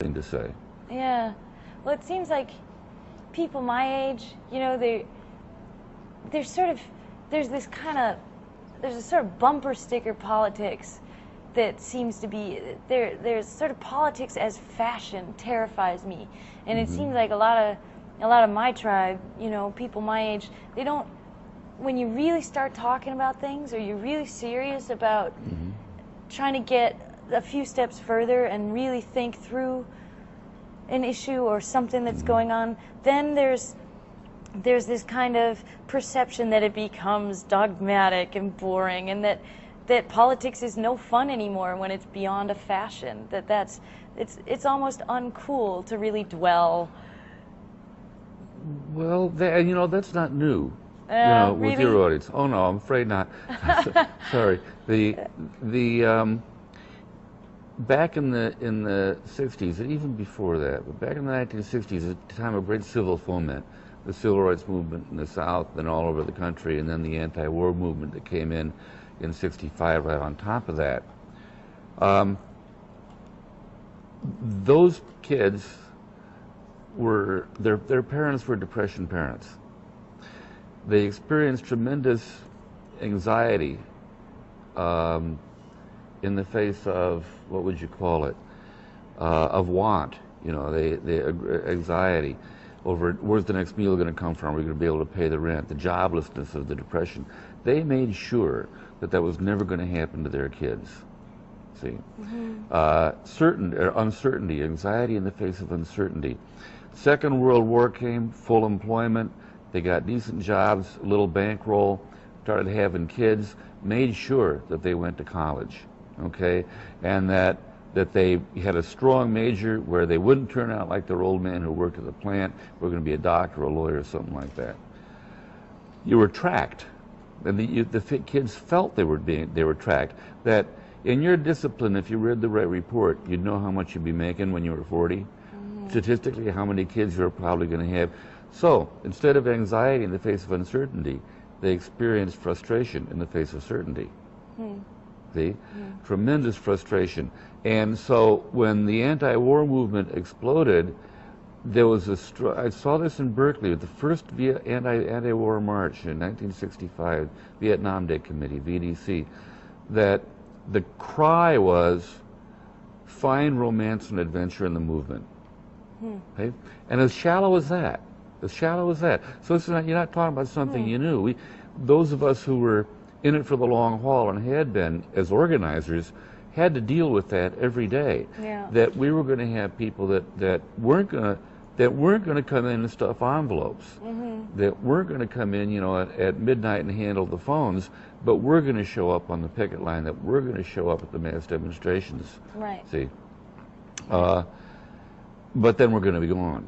something to say. Yeah. Well, it seems like people my age, you know, there's a sort of bumper sticker politics that seems to be there's sort of politics as fashion terrifies me, and it seems like a lot of my tribe, you know, people my age, they don't, when you really start talking about things, or you're really serious about trying to get a few steps further and really think through an issue or something that's going on, then there's this kind of perception that it becomes dogmatic and boring, and that politics is no fun anymore when it's beyond a fashion. It's almost uncool to really dwell. Well, you know, that's not new. Really? With your audience. Oh no, I'm afraid not. Sorry. The back in the 60s, and even before that, but back in the 1960s, at the time of great civil foment, the civil rights movement in the South and all over the country, and then the anti-war movement that came in 65 right on top of that. Those kids were, their parents were Depression parents. They experienced tremendous anxiety in the face of, what would you call it, of want. You know, the anxiety over where's the next meal going to come from, are we going to be able to pay the rent, the joblessness of the Depression. They made sure that that was never going to happen to their kids. See, uncertainty, anxiety in the face of uncertainty. Second World War came, full employment, they got decent jobs, a little bankroll, started having kids, made sure that they went to college, okay, and that they had a strong major where they wouldn't turn out like their old man who worked at the plant, were going to be a doctor, a lawyer, or something like that. You were tracked, and the kids felt they were tracked. That in your discipline, if you read the right report, you'd know how much you'd be making when you were 40. Statistically, how many kids you're probably going to have. So instead of anxiety in the face of uncertainty, they experienced frustration in the face of certainty. See? Tremendous frustration. And so when the anti-war movement exploded, there was I saw this in Berkeley with the first anti-war march in 1965, Vietnam Day Committee, VDC, that the cry was, find romance and adventure in the movement. Okay? And as shallow as that. So it's not, you're not talking about something you knew. Those of us who were in it for the long haul and had been, as organizers, had to deal with that every day. Yeah. That we were going to have people that weren't going to come in and stuff envelopes, that weren't going to come in, you know, at midnight and handle the phones, but we're going to show up on the picket line, that we're going to show up at the mass demonstrations. Right. See, but then we're going to be gone.